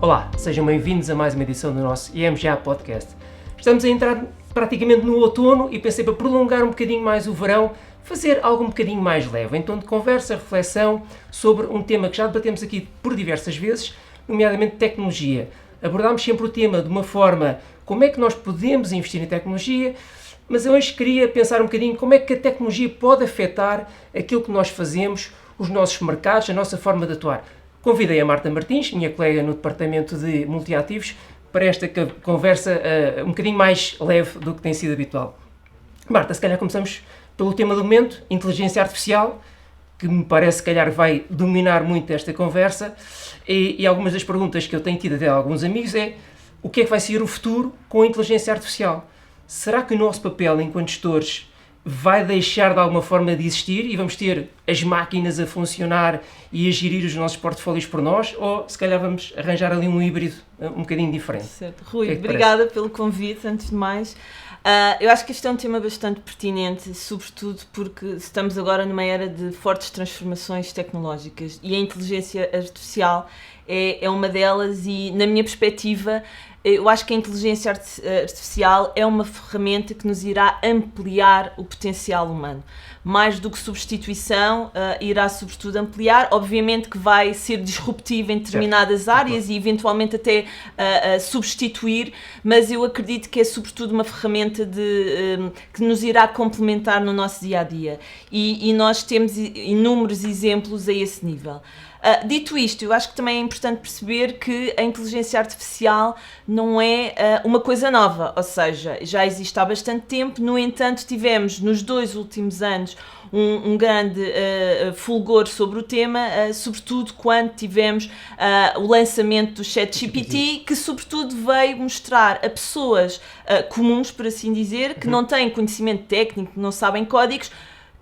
Olá, sejam bem-vindos a mais uma edição do nosso IMGA Podcast. Estamos a entrar praticamente no outono e pensei para prolongar um bocadinho mais o verão, fazer algo um bocadinho mais leve, em tom de conversa, reflexão sobre um tema que já debatemos aqui por diversas vezes, nomeadamente tecnologia. Abordámos sempre o tema de uma forma, como é que nós podemos investir em tecnologia, mas hoje queria pensar um bocadinho como é que a tecnologia pode afetar aquilo que nós fazemos, os nossos mercados, a nossa forma de atuar. Convidei a Marta Martins, minha colega no departamento de multiativos, para esta conversa um bocadinho mais leve do que tem sido habitual. Marta, se calhar começamos pelo tema do momento, inteligência artificial, que me parece se calhar vai dominar muito esta conversa, e algumas das perguntas que eu tenho tido até a alguns amigos é: o que é que vai ser o futuro com a inteligência artificial? Será que o nosso papel enquanto gestores vai deixar de alguma forma de existir e vamos ter as máquinas a funcionar e a gerir os nossos portfólios por nós, ou se calhar vamos arranjar ali um híbrido um bocadinho diferente? Certo. Rui, obrigada parece? Pelo convite, antes de mais. Eu acho que este é um tema bastante pertinente, sobretudo porque estamos agora numa era de fortes transformações tecnológicas e a inteligência artificial é uma delas e, na minha perspectiva, eu acho que a inteligência artificial é uma ferramenta que nos irá ampliar o potencial humano. Mais do que substituição, irá sobretudo ampliar. Obviamente que vai ser disruptivo em determinadas áreas e eventualmente até substituir, mas eu acredito que é sobretudo uma ferramenta que nos irá complementar no nosso dia-a-dia. E nós temos inúmeros exemplos a esse nível. Dito isto, eu acho que também é importante perceber que a inteligência artificial não é uma coisa nova, ou seja, já existe há bastante tempo. No entanto, tivemos nos 2 últimos anos um grande fulgor sobre o tema, sobretudo quando tivemos o lançamento do ChatGPT, que sobretudo veio mostrar a pessoas comuns, por assim dizer, que não têm conhecimento técnico, que não sabem códigos,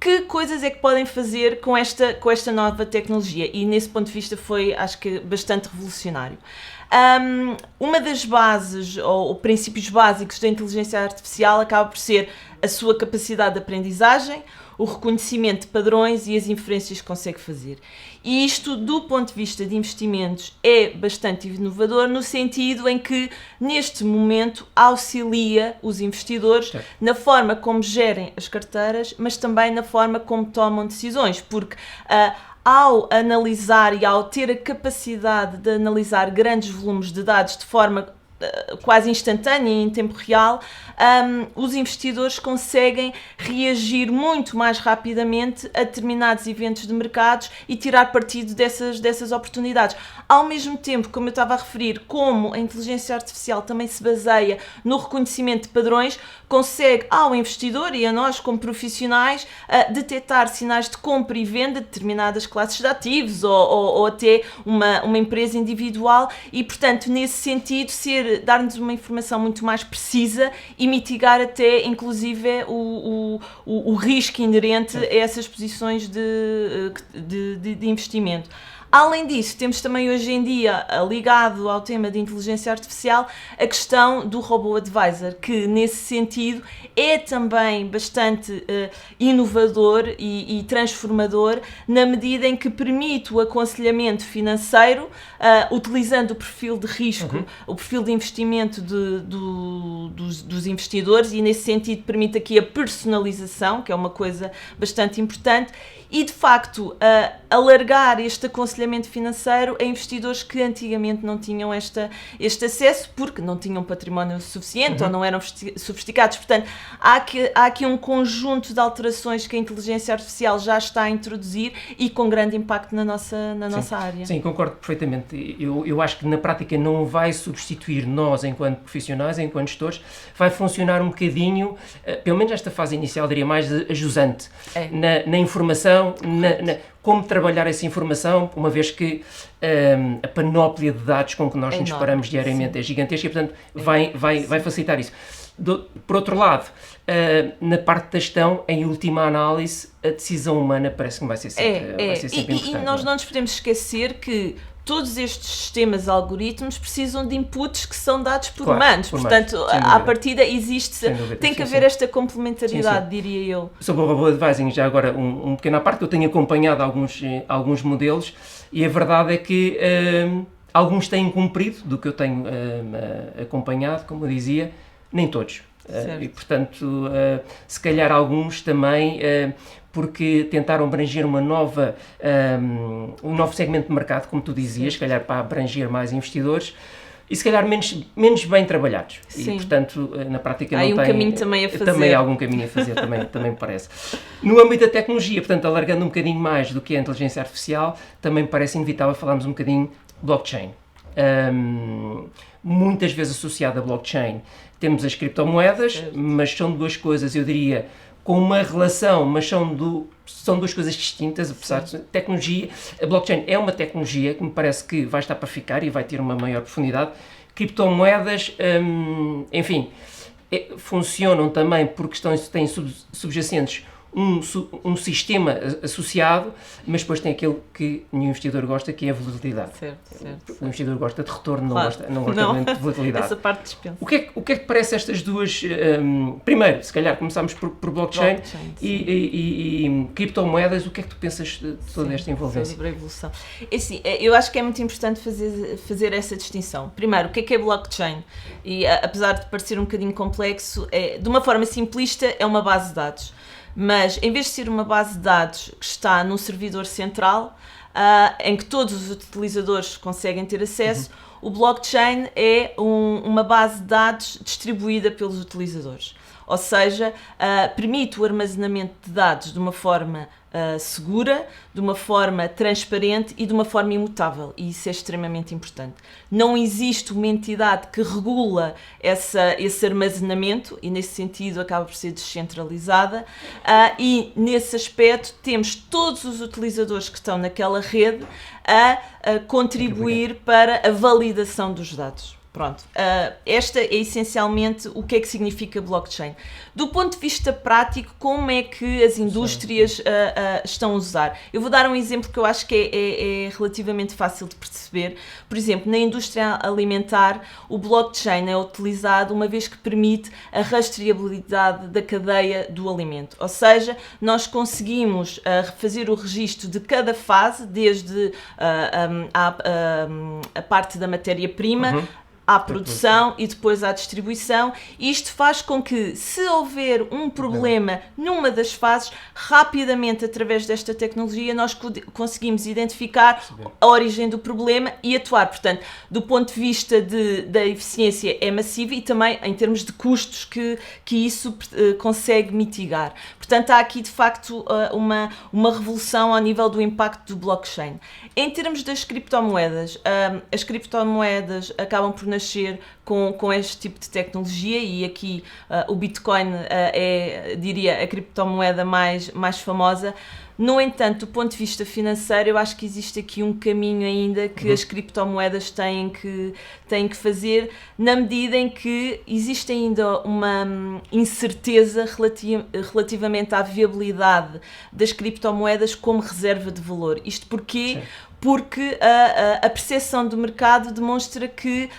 que coisas é que podem fazer com esta nova tecnologia, e nesse ponto de vista foi, acho que, bastante revolucionário. Uma das bases, ou princípios básicos da inteligência artificial acaba por ser a sua capacidade de aprendizagem, o reconhecimento de padrões e as inferências que consegue fazer. E isto, do ponto de vista de investimentos, é bastante inovador no sentido em que, neste momento, auxilia os investidores na forma como gerem as carteiras, mas também na forma como tomam decisões, porque ao analisar e ao ter a capacidade de analisar grandes volumes de dados de forma quase instantânea e em tempo real, os investidores conseguem reagir muito mais rapidamente a determinados eventos de mercados e tirar partido dessas oportunidades. Ao mesmo tempo, como eu estava a referir, como a inteligência artificial também se baseia no reconhecimento de padrões, consegue ao investidor e a nós como profissionais detectar sinais de compra e venda de determinadas classes de ativos ou até uma empresa individual e, portanto, nesse sentido, dar-nos uma informação muito mais precisa e mitigar até, inclusive, o risco inerente a essas posições de investimento. Além disso, temos também hoje em dia, ligado ao tema de inteligência artificial, a questão do robô advisor, que nesse sentido é também bastante inovador e transformador, na medida em que permite o aconselhamento financeiro, utilizando o perfil de risco, o perfil de investimento dos investidores, e nesse sentido permite aqui a personalização, que é uma coisa bastante importante, e de facto alargar este aconselhamento financeiro a investidores que antigamente não tinham este acesso porque não tinham património suficiente ou não eram sofisticados. Portanto, há aqui um conjunto de alterações que a inteligência artificial já está a introduzir e com grande impacto na nossa área. Sim, concordo perfeitamente. Eu acho que na prática não vai substituir nós enquanto profissionais, enquanto gestores, vai funcionar um bocadinho, pelo menos nesta fase inicial, diria mais ajusante, na informação, como trabalhar essa informação, uma vez que a panóplia de dados com que nós nos deparamos diariamente é gigantesca e, portanto, vai facilitar isso. Por outro lado, na parte da gestão, em última análise, a decisão humana parece que vai ser sempre importante. E nós não nos podemos esquecer que todos estes sistemas algoritmos precisam de inputs que são dados por humanos. Portanto, à partida tem que haver esta complementaridade, diria eu. Sobre o robô advising, já agora um pequeno à parte, que eu tenho acompanhado alguns modelos e a verdade é que Alguns têm cumprido, do que eu tenho acompanhado, como eu dizia, nem todos. E, portanto, se calhar alguns também, porque tentaram abranger um novo segmento de mercado, como tu dizias, se calhar para abranger mais investidores, e se calhar menos bem trabalhados. Sim. E, portanto, na prática há não tem... um caminho também a fazer. Também há algum caminho a fazer, também me parece. No âmbito da tecnologia, portanto, alargando um bocadinho mais do que a inteligência artificial, também me parece inevitável falarmos um bocadinho de blockchain. Muitas vezes associado a blockchain temos as criptomoedas, mas são duas coisas, eu diria, com uma relação, mas são duas coisas distintas, apesar de tecnologia. A blockchain é uma tecnologia que me parece que vai estar para ficar e vai ter uma maior profundidade. Criptomoedas, enfim, funcionam também porque têm subjacentes um sistema associado, mas depois tem aquele que nenhum investidor gosta, que é a volatilidade. Certo. O investidor gosta de retorno, Claro. não gosta muito de volatilidade. Essa parte dispensa. O que é que parece estas duas... primeiro, se calhar, começamos por blockchain e criptomoedas. O que é que tu pensas de toda esta envolvência? Sobre a evolução. Assim, eu acho que é muito importante fazer essa distinção. Primeiro, o que é blockchain? E apesar de parecer um bocadinho complexo, de uma forma simplista, é uma base de dados. Mas, em vez de ser uma base de dados que está num servidor central, em que todos os utilizadores conseguem ter acesso, o blockchain é uma base de dados distribuída pelos utilizadores. Ou seja, permite o armazenamento de dados de uma forma segura, de uma forma transparente e de uma forma imutável. E isso é extremamente importante. Não existe uma entidade que regula esse armazenamento e, nesse sentido, acaba por ser descentralizada. E, nesse aspecto, temos todos os utilizadores que estão naquela rede a contribuir para a validação dos dados. Pronto, esta é essencialmente o que é que significa blockchain. Do ponto de vista prático, como é que as indústrias estão a usar? Eu vou dar um exemplo que eu acho que é relativamente fácil de perceber. Por exemplo, na indústria alimentar, o blockchain é utilizado uma vez que permite a rastreabilidade da cadeia do alimento. Ou seja, nós conseguimos fazer o registro de cada fase, desde a parte da matéria-prima, à produção e depois à distribuição. Isto faz com que, se houver um problema numa das fases, rapidamente, através desta tecnologia, nós conseguimos identificar a origem do problema e atuar. Portanto, do ponto de vista da eficiência, é massiva, e também em termos de custos que isso consegue mitigar. Portanto, há aqui, de facto, uma revolução ao nível do impacto do blockchain. Em termos das criptomoedas, as criptomoedas acabam por nascer com este tipo de tecnologia, e aqui o Bitcoin diria, a criptomoeda mais famosa. No entanto, do ponto de vista financeiro, eu acho que existe aqui um caminho ainda que as criptomoedas têm que fazer, na medida em que existe ainda uma incerteza relativamente à viabilidade das criptomoedas como reserva de valor. Isto porquê? Sim. Porque a percepção do mercado demonstra que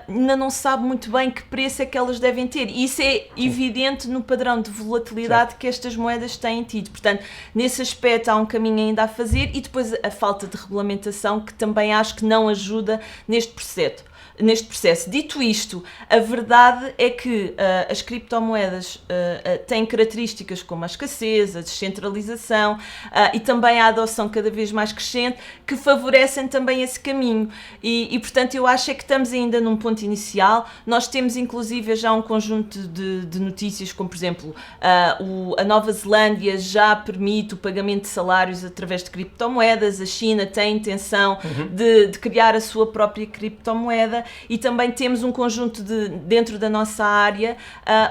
ainda não sabe muito bem que preço é que elas devem ter. E isso é evidente no padrão de volatilidade que estas moedas têm tido. Portanto, nesse aspecto há um caminho ainda a fazer, e depois a falta de regulamentação, que também acho que não ajuda neste processo. Dito isto, a verdade é que as criptomoedas têm características como a escassez, a descentralização e também a adoção cada vez mais crescente, que favorecem também esse caminho. E portanto, eu acho que estamos ainda num ponto inicial. Nós temos, inclusive, já um conjunto de notícias, como, por exemplo, a Nova Zelândia já permite o pagamento de salários através de criptomoedas, a China tem intenção de criar a sua própria criptomoeda. E também temos um conjunto dentro da nossa área,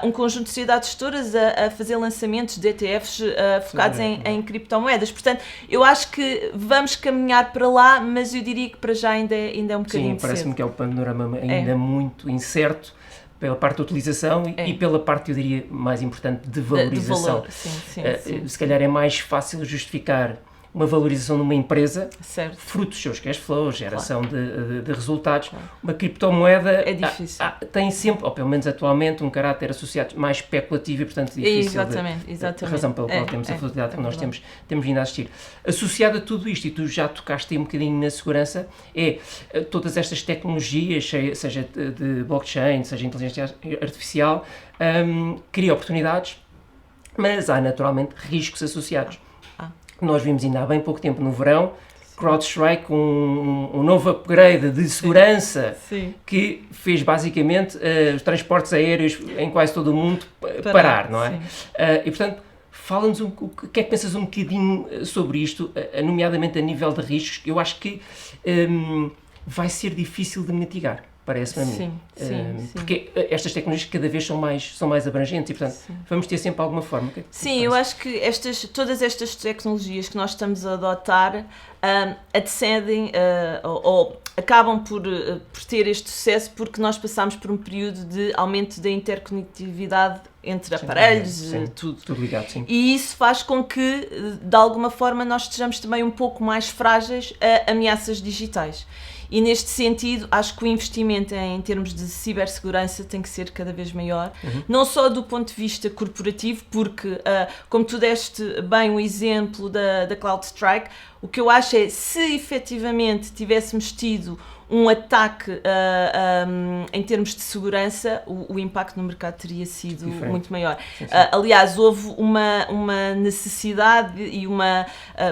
um conjunto de sociedades gestoras a fazer lançamentos de ETFs focados em criptomoedas. Portanto, eu acho que vamos caminhar para lá, mas eu diria que para já ainda é um bocadinho cedo. Sim, parece-me que é um panorama ainda muito incerto, pela parte da utilização e pela parte, eu diria, mais importante, de valorização. De valor. Sim. Se calhar é mais fácil justificar uma valorização de uma empresa, certo, fruto dos seus cash flows, geração de resultados. Uma criptomoeda é difícil. Tem sempre, ou pelo menos atualmente, um caráter associado mais especulativo e, portanto, difícil. Exatamente. A razão pela qual temos a volatilidade que nós temos vindo a assistir. Associado a tudo isto, e tu já tocaste aí um bocadinho na segurança, é todas estas tecnologias, seja de blockchain, seja inteligência artificial, cria oportunidades, mas há naturalmente riscos associados. Nós vimos ainda há bem pouco tempo no verão, CrowdStrike, um novo upgrade de segurança que fez basicamente os transportes aéreos em quase todo o mundo parar, não é? E portanto, fala-nos o que é que pensas um bocadinho sobre isto, nomeadamente a nível de riscos. Eu acho que vai ser difícil de mitigar, parece-me a mim. Porque estas tecnologias cada vez são mais abrangentes e, portanto, vamos ter sempre alguma forma. Eu acho que todas estas tecnologias que nós estamos a adotar antecedem ou acabam por ter este sucesso porque nós passamos por um período de aumento da interconectividade entre aparelhos, tudo ligado, sim. E isso faz com que, de alguma forma, nós estejamos também um pouco mais frágeis a ameaças digitais. E neste sentido, acho que o investimento em termos de cibersegurança tem que ser cada vez maior, não só do ponto de vista corporativo, porque, como tu deste bem o exemplo da CrowdStrike, o que eu acho é, se efetivamente tivéssemos tido um ataque em termos de segurança, o impacto no mercado teria sido muito maior. Aliás, houve uma necessidade e uma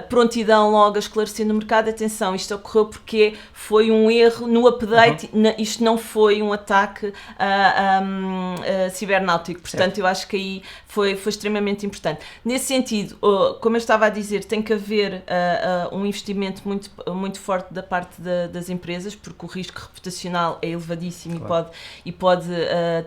prontidão logo a esclarecer no mercado. Atenção, isto ocorreu porque foi um erro no update, isto não foi um ataque cibernáutico. Portanto, eu acho que aí foi extremamente importante. Nesse sentido, como eu estava a dizer, tem que haver um investimento muito, muito forte da parte das empresas, porque o risco reputacional é elevadíssimo e pode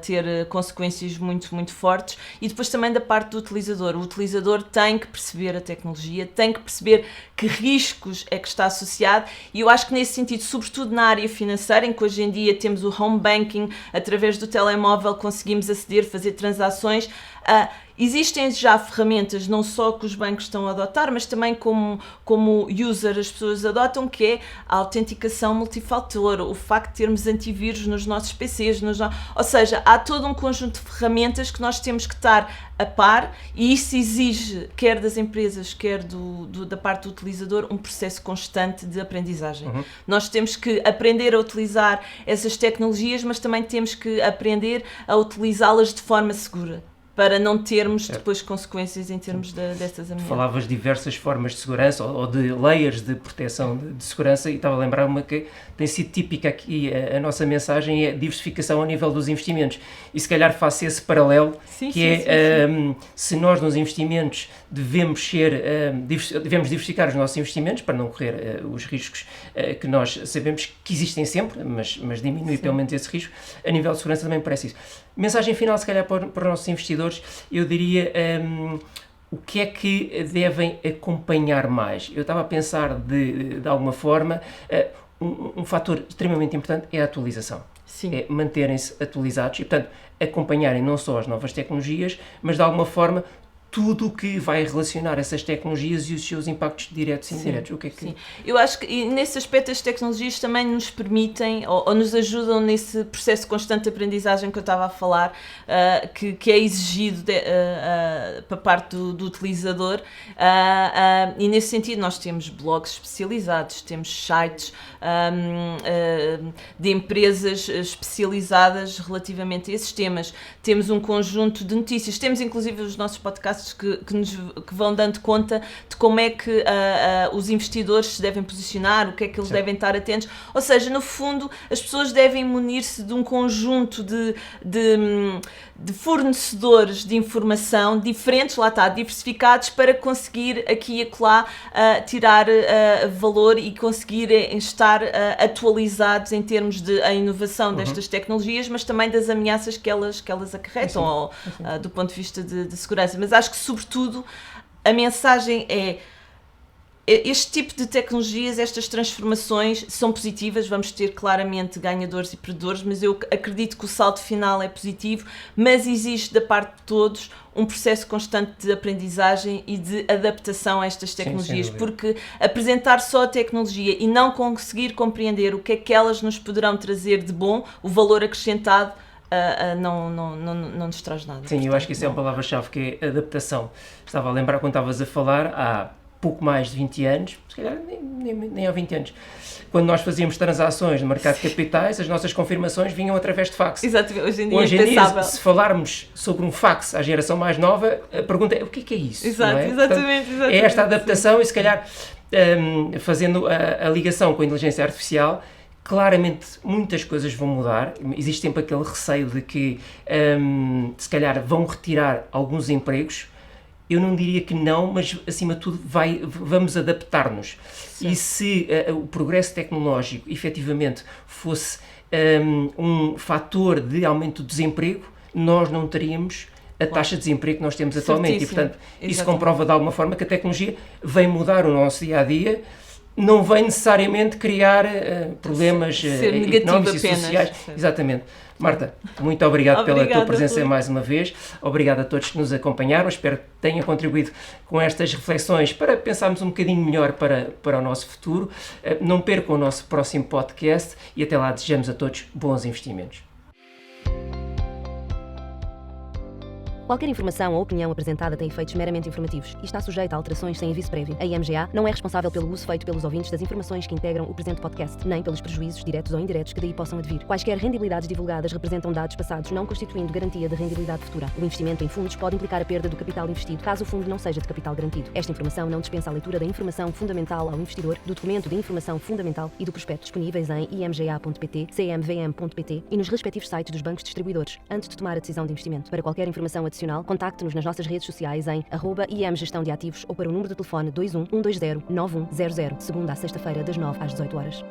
ter consequências muito, muito fortes. E depois também da parte do utilizador. O utilizador tem que perceber a tecnologia, tem que perceber que riscos é que está associado, e eu acho que nesse sentido, sobretudo na área financeira, em que hoje em dia temos o home banking, através do telemóvel conseguimos aceder, fazer transações. Existem já ferramentas, não só que os bancos estão a adotar, mas também como user as pessoas adotam, que é a autenticação multifator, o facto de termos antivírus nos nossos PCs, ou seja, há todo um conjunto de ferramentas que nós temos que estar a par, e isso exige, quer das empresas, quer da parte do utilizador, um processo constante de aprendizagem. Nós temos que aprender a utilizar essas tecnologias, mas também temos que aprender a utilizá-las de forma segura, para não termos depois consequências em termos destas ameaças. Falavas de diversas formas de segurança ou de layers de proteção de segurança, e estava a lembrar uma que tem sido típica aqui, a nossa mensagem é diversificação ao nível dos investimentos, e se calhar faço esse paralelo, se nós nos investimentos devemos diversificar os nossos investimentos para não correr os riscos que nós sabemos que existem sempre, mas diminuir pelo menos esse risco. A nível de segurança também parece isso. Mensagem final, se calhar, para os nossos investidores, eu diria o que é que devem acompanhar mais. Eu estava a pensar de alguma forma, um fator extremamente importante é a atualização. É manterem-se atualizados e, portanto, acompanharem não só as novas tecnologias, mas de alguma forma tudo o que vai relacionar essas tecnologias e os seus impactos diretos e indiretos. O que é que... Sim. Eu acho que nesse aspecto as tecnologias também nos permitem ou nos ajudam nesse processo de constante aprendizagem que eu estava a falar, que é exigido para parte do utilizador, e nesse sentido nós temos blogs especializados, temos sites de empresas especializadas relativamente a esses temas, temos um conjunto de notícias, temos inclusive os nossos podcasts que vão dando conta de como é que os investidores se devem posicionar, o que é que eles devem estar atentos. Ou seja, no fundo, as pessoas devem munir-se de um conjunto de fornecedores de informação diferentes, diversificados, para conseguir aqui e acolá tirar valor e conseguir estar atualizados em termos de a inovação destas tecnologias, mas também das ameaças que elas acarretam do ponto de vista de segurança. Mas acho que, sobretudo, a mensagem é: este tipo de tecnologias, estas transformações são positivas, vamos ter claramente ganhadores e perdedores, mas eu acredito que o salto final é positivo, mas existe da parte de todos um processo constante de aprendizagem e de adaptação a estas tecnologias, porque apresentar só a tecnologia e não conseguir compreender o que é que elas nos poderão trazer de bom, o valor acrescentado, não nos traz nada. Sim, eu acho que isso é uma palavra-chave, que é adaptação. Estava a lembrar quando estavas a falar, há pouco mais de 20 anos, se calhar nem há 20 anos, quando nós fazíamos transações no mercado de capitais, as nossas confirmações vinham através de fax. Exatamente, hoje em dia, se falarmos sobre um fax à geração mais nova, a pergunta é: o que é isso? Exato, não é? exatamente, Portanto, é esta adaptação, e se calhar fazendo a ligação com a inteligência artificial, claramente muitas coisas vão mudar. Existe sempre aquele receio de que se calhar vão retirar alguns empregos. Eu não diria que não, mas acima de tudo vamos adaptar-nos. Sim. E se o progresso tecnológico efetivamente fosse um fator de aumento do desemprego, nós não teríamos a taxa de desemprego que nós temos atualmente. E, portanto, isso comprova de alguma forma que a tecnologia vem mudar o nosso dia-a-dia, não vem necessariamente criar problemas económicos e sociais. Exatamente. Marta, muito obrigado pela tua presença mais uma vez. Obrigado a todos que nos acompanharam. Espero que tenha contribuído com estas reflexões para pensarmos um bocadinho melhor para o nosso futuro. Não percam o nosso próximo podcast e até lá desejamos a todos bons investimentos. Qualquer informação ou opinião apresentada tem efeitos meramente informativos e está sujeita a alterações sem aviso prévio. A IMGA não é responsável pelo uso feito pelos ouvintes das informações que integram o presente podcast, nem pelos prejuízos diretos ou indiretos que daí possam advir. Quaisquer rendibilidades divulgadas representam dados passados, não constituindo garantia de rendibilidade futura. O investimento em fundos pode implicar a perda do capital investido, caso o fundo não seja de capital garantido. Esta informação não dispensa a leitura da informação fundamental ao investidor, do documento de informação fundamental e do prospecto disponíveis em imga.pt, cmvm.pt e nos respectivos sites dos bancos distribuidores, antes de tomar a decisão de investimento. Para qualquer informação adicional, contacte-nos nas nossas redes sociais em @imgestão de ativos ou para o número de telefone 21 120 9100, segunda a sexta-feira das 9 às 18 horas.